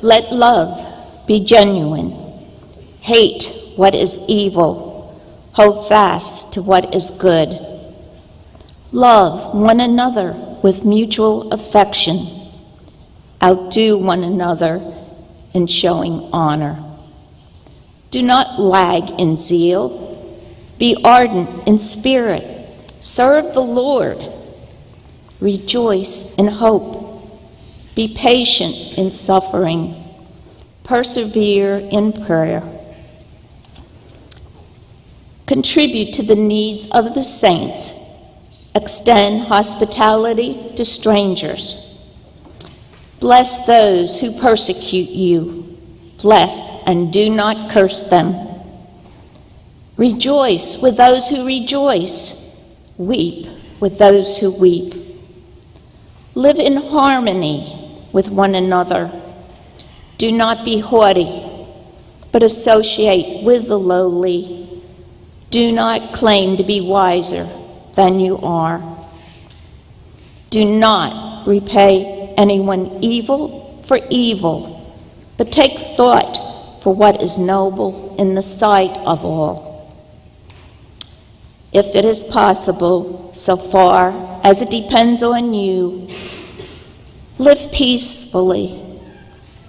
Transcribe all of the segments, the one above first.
Let love be genuine. Hate what is evil. Hold fast to what is good. Love one another with mutual affection. Outdo one another in showing honor. Do not lag in zeal. Be ardent in spirit. Serve the Lord. Rejoice in hope. Be patient in suffering. Persevere in prayer. Contribute to the needs of the saints. Extend hospitality to strangers. Bless those who persecute you. Bless and do not curse them. Rejoice with those who rejoice. Weep with those who weep. Live in harmony with one another. Do not be haughty, but associate with the lowly. Do not claim to be wiser than you are. Do not repay anyone evil for evil, but take thought for what is noble in the sight of all. If it is possible, so far as it depends on you, live peacefully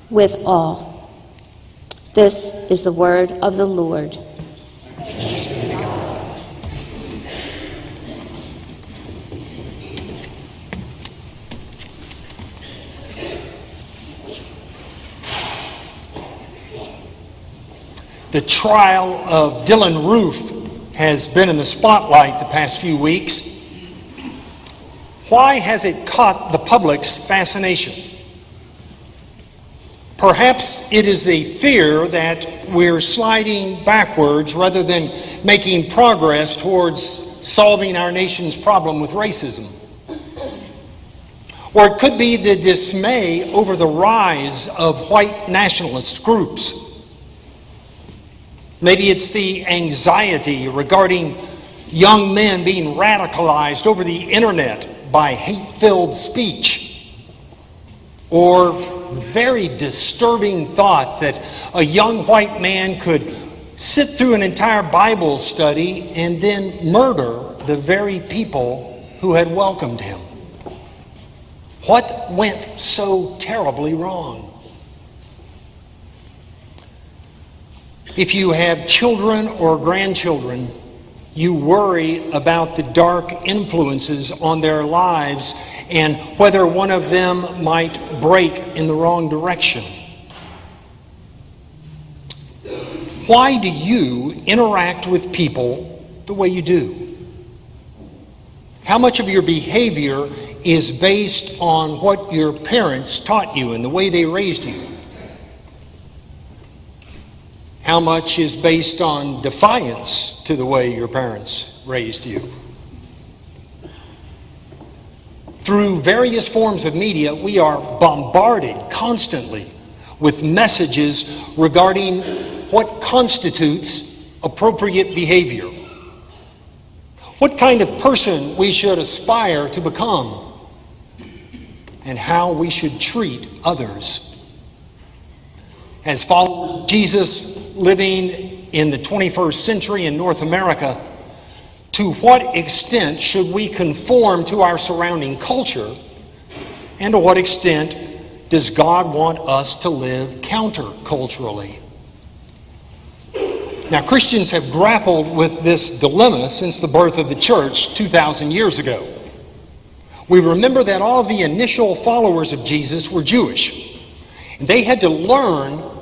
with all. This is the word of the Lord. Thanks be to God. The trial of Dylan Roof has been in the spotlight the past few weeks. Why has it caught the public's fascination? Perhaps it is the fear that we're sliding backwards rather than making progress towards solving our nation's problem with racism. Or it could be the dismay over the rise of white nationalist groups. Maybe it's the anxiety regarding young men being radicalized over the internet by hate-filled speech. Or very disturbing thought that a young white man could sit through an entire Bible study and then murder the very people who had welcomed him. What went so terribly wrong? If you have children or grandchildren, you worry about the dark influences on their lives and whether one of them might break in the wrong direction. Why do you interact with people the way you do? How much of your behavior is based on what your parents taught you and the way they raised you? How much is based on defiance to the way your parents raised you? Through various forms of media, we are bombarded constantly with messages regarding what constitutes appropriate behavior, what kind of person we should aspire to become, and how we should treat others. As followers of Jesus living in the 21st century in North America, to what extent should we conform to our surrounding culture, and to what extent does God want us to live counterculturally? Now, Christians have grappled with this dilemma since the birth of the church 2,000 years ago. We remember that all of the initial followers of Jesus were Jewish. They had to learn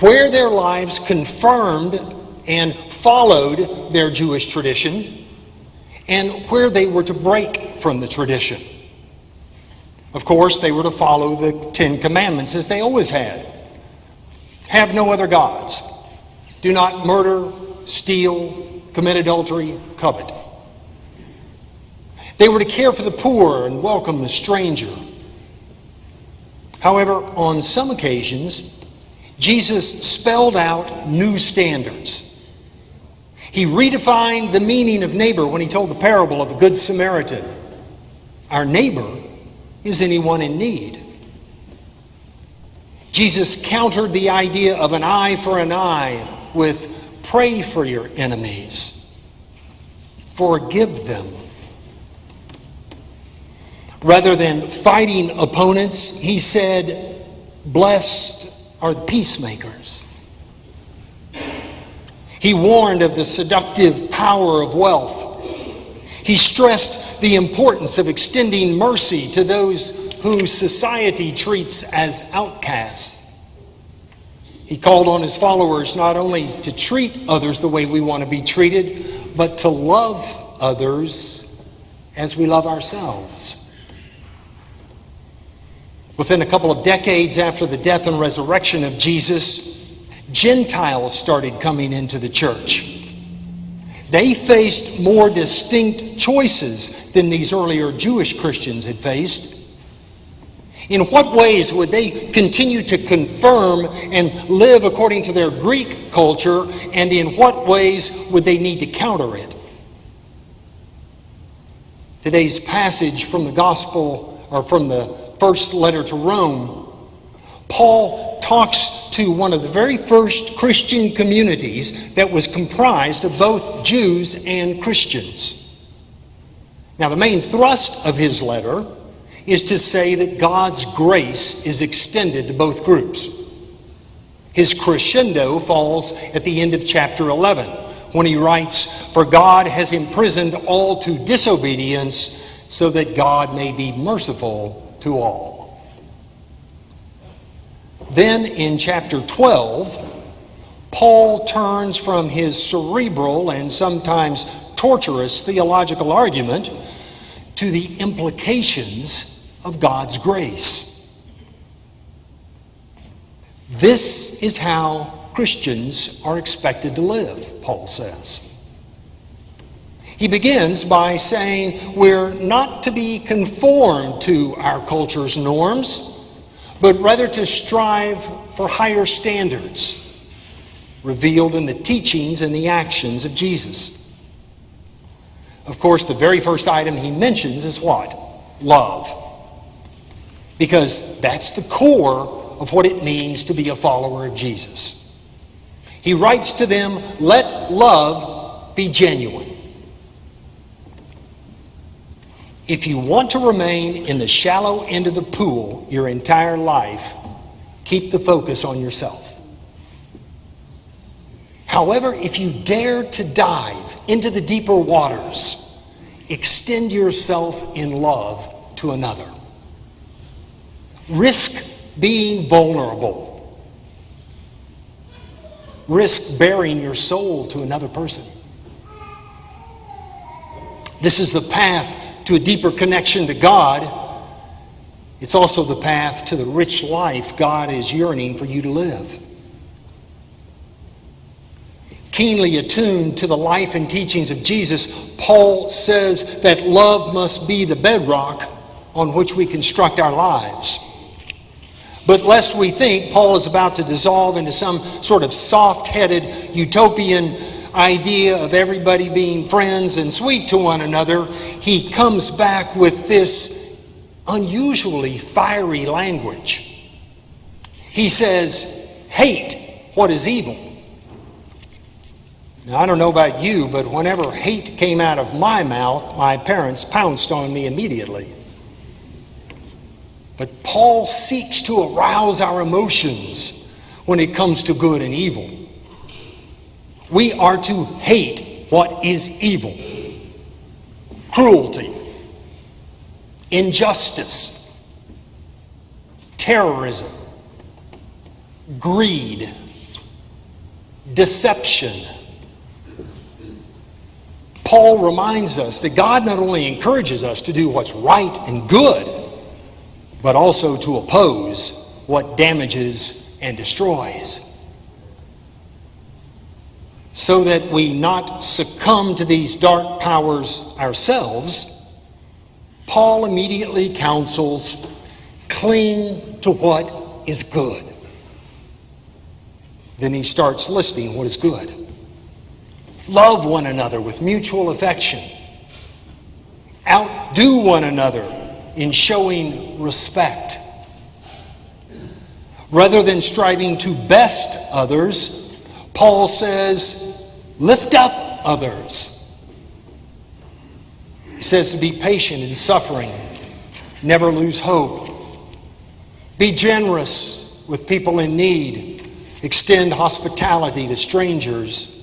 where their lives confirmed and followed their Jewish tradition and where they were to break from the tradition. Of course, they were to follow the 10 Commandments as they always had. Have no other gods. Do not murder, steal, commit adultery, covet. They were to care for the poor and welcome the stranger. However, on some occasions, Jesus spelled out new standards. He redefined the meaning of neighbor when he told the parable of the Good Samaritan. Our neighbor is anyone in need. Jesus countered the idea of an eye for an eye with pray for your enemies, forgive them. Rather than fighting opponents, he said, blessed are the peacemakers. He warned of the seductive power of wealth. He stressed the importance of extending mercy to those who society treats as outcasts. He called on his followers not only to treat others the way we want to be treated, but to love others as we love ourselves. Within a couple of decades after the death and resurrection of Jesus, Gentiles started coming into the church. They faced more distinct choices than these earlier Jewish Christians had faced. In what ways would they continue to confirm and live according to their Greek culture, and in what ways would they need to counter it? Today's passage from the Gospel, or from the first letter to Rome, Paul talks to one of the very first Christian communities that was comprised of both Jews and Christians. Now, the main thrust of his letter is to say that God's grace is extended to both groups. His crescendo falls at the end of chapter 11, when he writes, "For God has imprisoned all to disobedience, so that God may be merciful to all." Then in chapter 12, Paul turns from his cerebral and sometimes torturous theological argument to the implications of God's grace. This is how Christians are expected to live, Paul says. He begins by saying we're not to be conformed to our culture's norms, but rather to strive for higher standards revealed in the teachings and the actions of Jesus. Of course, the very first item he mentions is what? Love. Because that's the core of what it means to be a follower of Jesus. He writes to them, let love be genuine. If you want to remain in the shallow end of the pool your entire life, keep the focus on yourself. However, if you dare to dive into the deeper waters, extend yourself in love to another. Risk being vulnerable. Risk bearing your soul to another person. This is the path to a deeper connection to God. It's also the path to the rich life God is yearning for you to live. Keenly attuned to the life and teachings of Jesus, Paul says that love must be the bedrock on which we construct our lives. But lest we think Paul is about to dissolve into some sort of soft-headed utopian idea of everybody being friends and sweet to one another, he comes back with this unusually fiery language. He says, hate what is evil. Now, I don't know about you, but whenever hate came out of my mouth, my parents pounced on me immediately. But Paul seeks to arouse our emotions when it comes to good and evil. We are to hate what is evil. Cruelty, injustice, terrorism, greed, deception. Paul reminds us that God not only encourages us to do what's right and good, but also to oppose what damages and destroys. So that we not succumb to these dark powers ourselves, Paul immediately counsels, cling to what is good. Then he starts listing what is good. Love one another with mutual affection. Outdo one another in showing respect. Rather than striving to best others, Paul says, lift up others. He says to be patient in suffering, never lose hope, be generous with people in need, extend hospitality to strangers.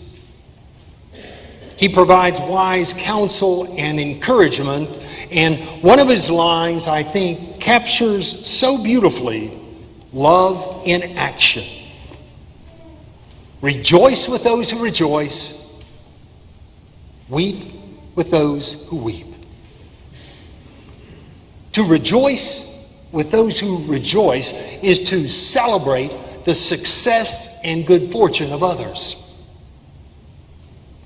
He provides wise counsel and encouragement, and one of his lines, I think, captures so beautifully love in action. Rejoice with those who rejoice, weep with those who weep. To rejoice with those who rejoice is to celebrate the success and good fortune of others.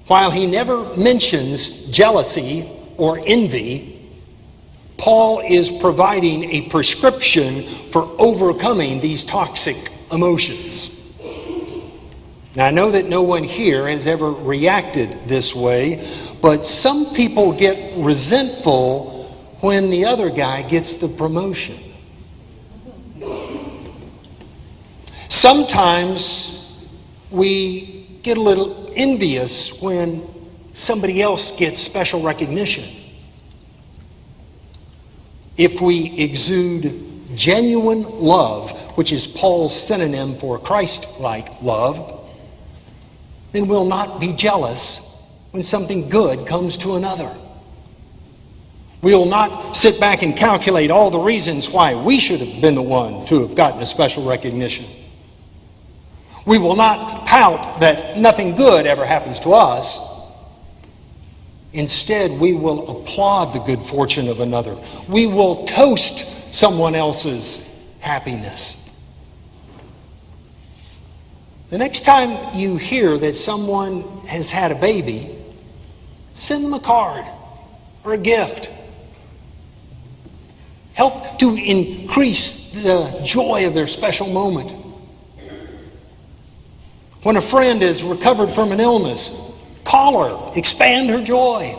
While he never mentions jealousy or envy, Paul is providing a prescription for overcoming these toxic emotions. Now, I know that no one here has ever reacted this way, but some people get resentful when the other guy gets the promotion. Sometimes we get a little envious when somebody else gets special recognition. If we exude genuine love, which is Paul's synonym for Christ-like love, then we'll not be jealous when something good comes to another. We will not sit back and calculate all the reasons why we should have been the one to have gotten a special recognition. We will not pout that nothing good ever happens to us. Instead, we will applaud the good fortune of another. We will toast someone else's happiness. The next time you hear that someone has had a baby, send them a card or a gift. Help to increase the joy of their special moment. When a friend is recovered from an illness, call her, expand her joy.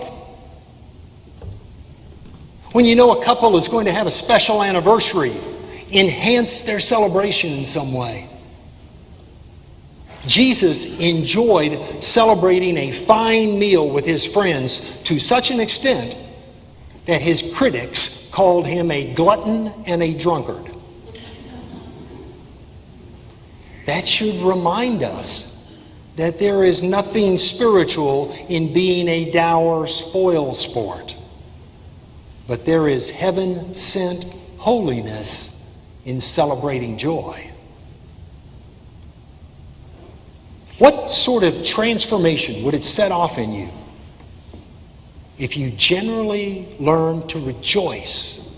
When you know a couple is going to have a special anniversary, enhance their celebration in some way. Jesus enjoyed celebrating a fine meal with his friends to such an extent that his critics called him a glutton and a drunkard. That should remind us that there is nothing spiritual in being a dour spoil sport, but there is heaven-sent holiness in celebrating joy. What sort of transformation would it set off in you if you generally learn to rejoice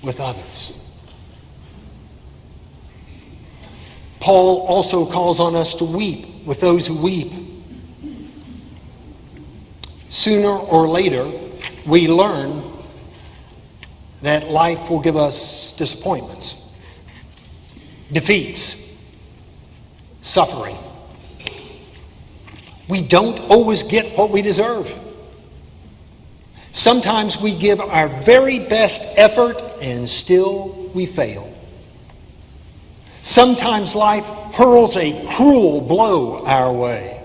with others? Paul also calls on us to weep with those who weep. Sooner or later, we learn that life will give us disappointments, defeats, suffering. We don't always get what we deserve. Sometimes we give our very best effort and still we fail. Sometimes life hurls a cruel blow our way.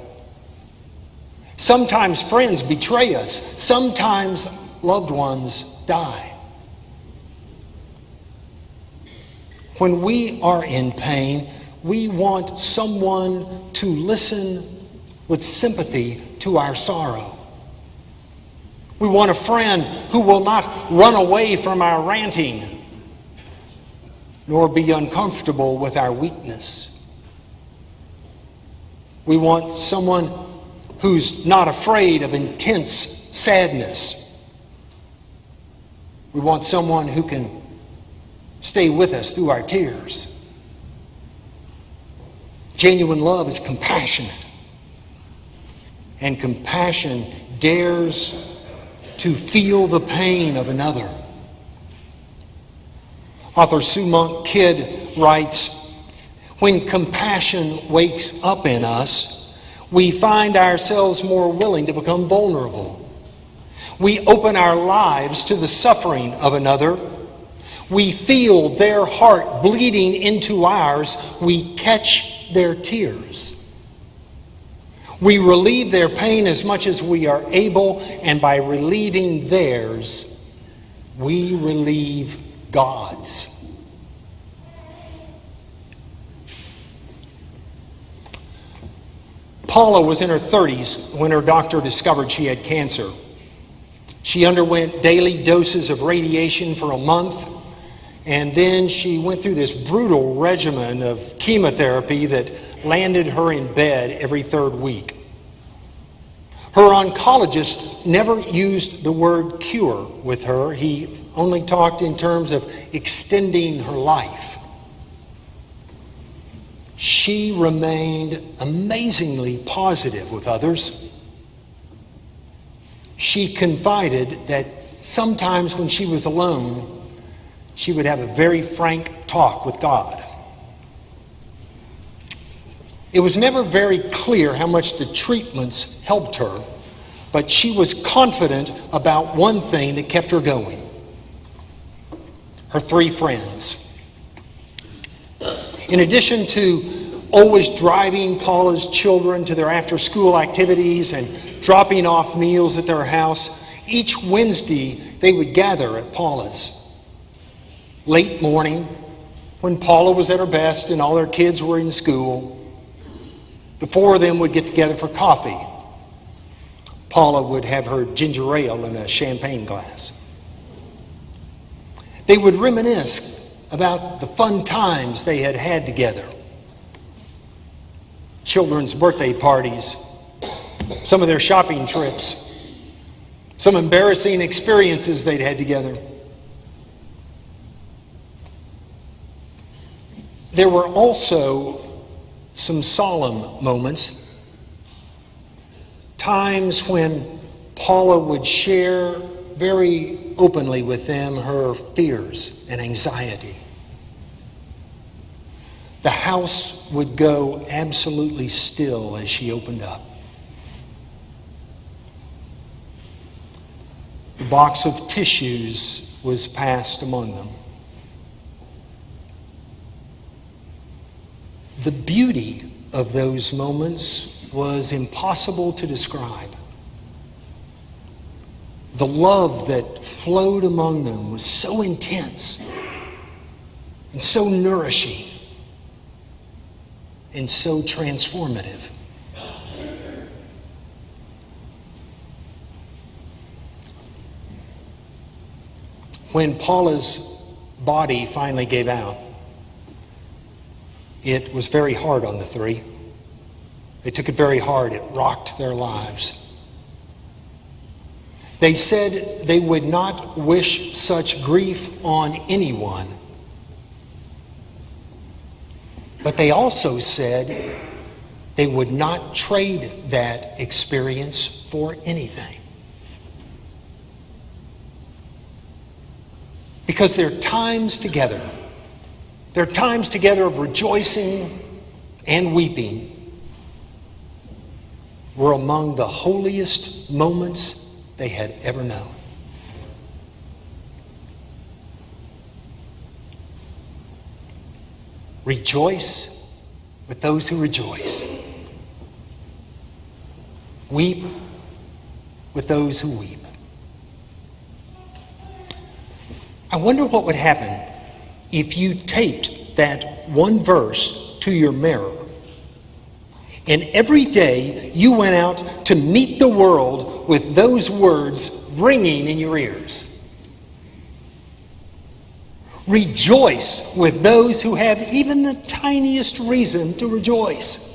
Sometimes friends betray us. Sometimes loved ones die. When we are in pain, we want someone to listen with sympathy to our sorrow. We want a friend who will not run away from our ranting, nor be uncomfortable with our weakness. We want someone who's not afraid of intense sadness. We want someone who can stay with us through our tears. Genuine love is compassionate. And compassion dares to feel the pain of another. Author Sue Monk Kidd writes, "When compassion wakes up in us, we find ourselves more willing to become vulnerable. We open our lives to the suffering of another. We feel their heart bleeding into ours. We catch their tears. We relieve their pain as much as we are able, and by relieving theirs, we relieve God's. Paula was in her 30s when her doctor discovered she had cancer. She underwent daily doses of radiation for a month, and then she went through this brutal regimen of chemotherapy that landed her in bed every third week. Her oncologist never used the word cure with her. He only talked in terms of extending her life. She remained amazingly positive with others. She confided that sometimes when she was alone, she would have a very frank talk with God. It was never very clear how much the treatments helped her, but she was confident about one thing that kept her going: her 3 friends. In addition to always driving Paula's children to their after-school activities and dropping off meals at their house, each Wednesday they would gather at Paula's. Late morning, when Paula was at her best and all their kids were in school, the 4 of them would get together for coffee. Paula would have her ginger ale in a champagne glass. They would reminisce about the fun times they had had together. Children's birthday parties, some of their shopping trips, some embarrassing experiences they'd had together. There were also some solemn moments, times when Paula would share very openly with them her fears and anxiety. The house would go absolutely still as she opened up. The box of tissues was passed among them. The beauty of those moments was impossible to describe. The love that flowed among them was so intense and so nourishing and so transformative. When Paula's body finally gave out, it was very hard on the 3. They took it very hard. It rocked their lives. They said they would not wish such grief on anyone. But they also said they would not trade that experience for anything. Because their times together of rejoicing and weeping were among the holiest moments they had ever known. Rejoice with those who rejoice. Weep with those who weep. I wonder what would happen if you taped that one verse to your mirror, and every day you went out to meet the world with those words ringing in your ears. Rejoice with those who have even the tiniest reason to rejoice.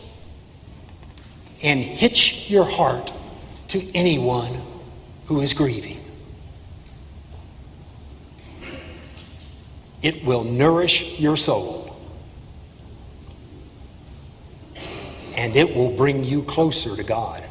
And hitch your heart to anyone who is grieving. It will nourish your soul. And it will bring you closer to God.